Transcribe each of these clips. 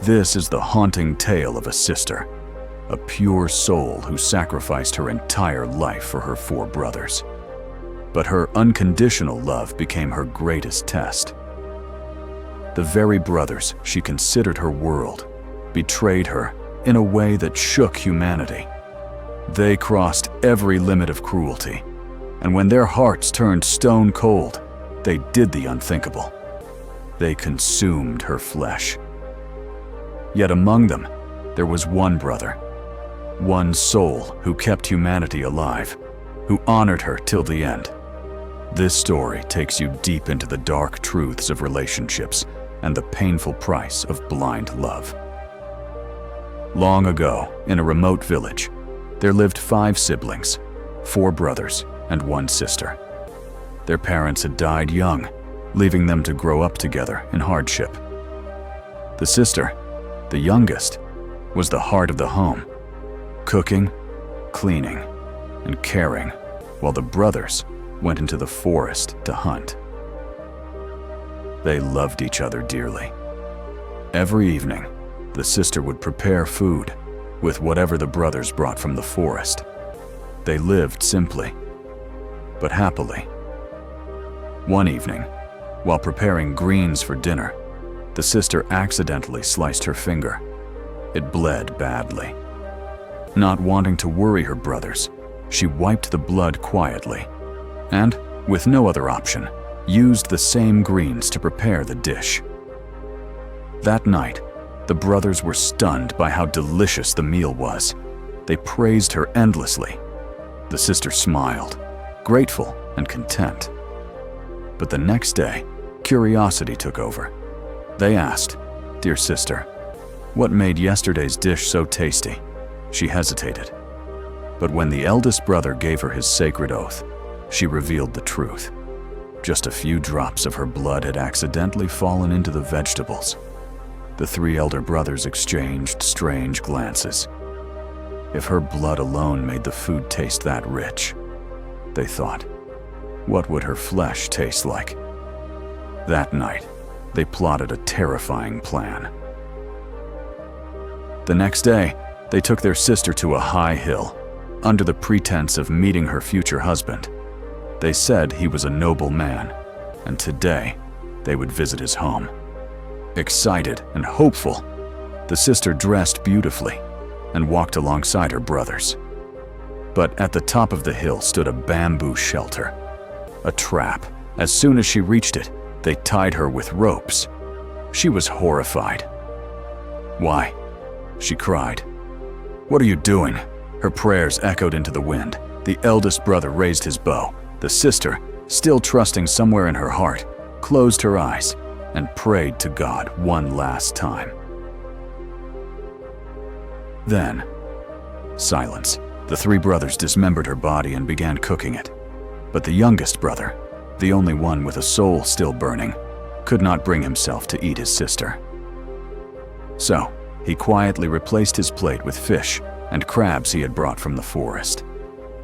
This is the haunting tale of a sister, a pure soul who sacrificed her entire life for her 4 brothers. But her unconditional love became her greatest test. The very brothers she considered her world betrayed her in a way that shook humanity. They crossed every limit of cruelty, and when their hearts turned stone cold, they did the unthinkable. They consumed her flesh. Yet among them, there was one brother, one soul who kept humanity alive, who honored her till the end. This story takes you deep into the dark truths of relationships and the painful price of blind love. Long ago, in a remote village, there lived 5 siblings, 4 brothers and 1 sister. Their parents had died young, leaving them to grow up together in hardship. The sister, the youngest, was the heart of the home, cooking, cleaning, and caring, while the brothers went into the forest to hunt. They loved each other dearly. Every evening, the sister would prepare food with whatever the brothers brought from the forest. They lived simply, but happily. One evening, while preparing greens for dinner, the sister accidentally sliced her finger. It bled badly. Not wanting to worry her brothers, she wiped the blood quietly and, with no other option, used the same greens to prepare the dish. That night, the brothers were stunned by how delicious the meal was. They praised her endlessly. The sister smiled, grateful and content. But the next day, curiosity took over. They asked, "Dear sister, what made yesterday's dish so tasty?" She hesitated. But when the eldest brother gave her his sacred oath, she revealed the truth. Just a few drops of her blood had accidentally fallen into the vegetables. The 3 elder brothers exchanged strange glances. If her blood alone made the food taste that rich, they thought, what would her flesh taste like? That night, they plotted a terrifying plan. The next day, they took their sister to a high hill, under the pretense of meeting her future husband. They said he was a noble man, and today they would visit his home. Excited and hopeful, the sister dressed beautifully and walked alongside her brothers. But at the top of the hill stood a bamboo shelter, a trap. As soon as she reached it, they tied her with ropes. She was horrified. "Why?" she cried. "What are you doing?" Her prayers echoed into the wind. The eldest brother raised his bow. The sister, still trusting somewhere in her heart, closed her eyes and prayed to God one last time. Then, silence. The 3 brothers dismembered her body and began cooking it. But the youngest brother, the only one with a soul still burning, could not bring himself to eat his sister. So, he quietly replaced his plate with fish and crabs he had brought from the forest.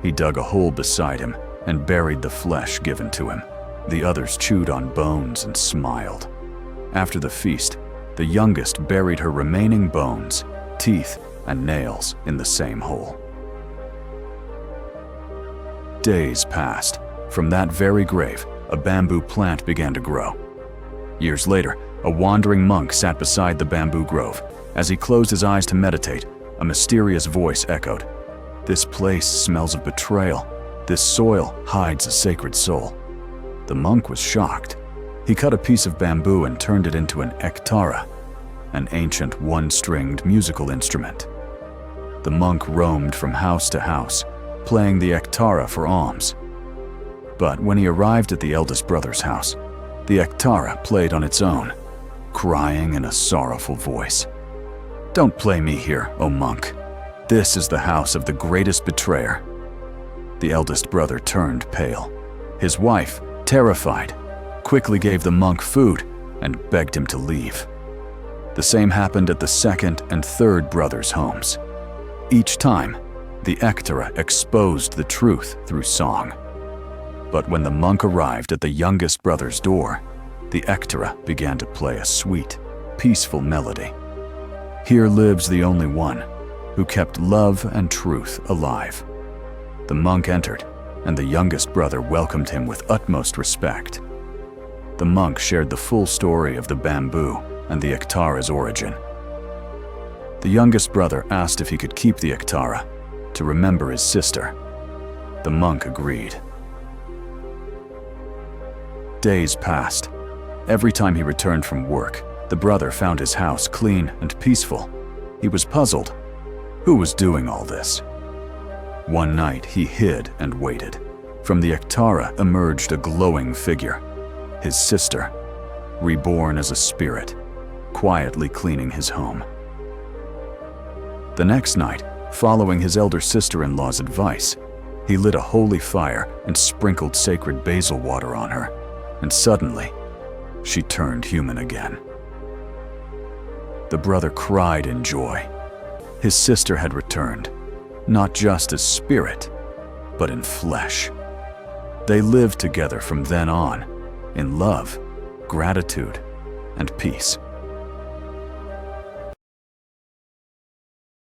He dug a hole beside him and buried the flesh given to him. The others chewed on bones and smiled. After the feast, the youngest buried her remaining bones, teeth, and nails in the same hole. Days passed. From that very grave, a bamboo plant began to grow. Years later, a wandering monk sat beside the bamboo grove. As he closed his eyes to meditate, a mysterious voice echoed, "This place smells of betrayal. This soil hides a sacred soul." The monk was shocked. He cut a piece of bamboo and turned it into an ektara, an ancient one-stringed musical instrument. The monk roamed from house to house, playing the ektara for alms. But when he arrived at the eldest brother's house, the ektara played on its own, crying in a sorrowful voice, "Don't play me here, O monk. This is the house of the greatest betrayer." The eldest brother turned pale. His wife, terrified, quickly gave the monk food and begged him to leave. The same happened at the 2nd and 3rd brothers' homes. Each time, the ektara exposed the truth through song. But when the monk arrived at the youngest brother's door, the ektara began to play a sweet, peaceful melody. Here lives the only one who kept love and truth alive. The monk entered, and the youngest brother welcomed him with utmost respect. The monk shared the full story of the bamboo and the ektara's origin. The youngest brother asked if he could keep the ektara to remember his sister. The monk agreed. Days passed. Every time he returned from work, the brother found his house clean and peaceful. He was puzzled. Who was doing all this? One night, he hid and waited. From the ektara emerged a glowing figure, his sister, reborn as a spirit, quietly cleaning his home. The next night, following his elder sister-in-law's advice, he lit a holy fire and sprinkled sacred basil water on her, and suddenly, she turned human again. The brother cried in joy. His sister had returned, not just as spirit, but in flesh. They lived together from then on, in love, gratitude, and peace.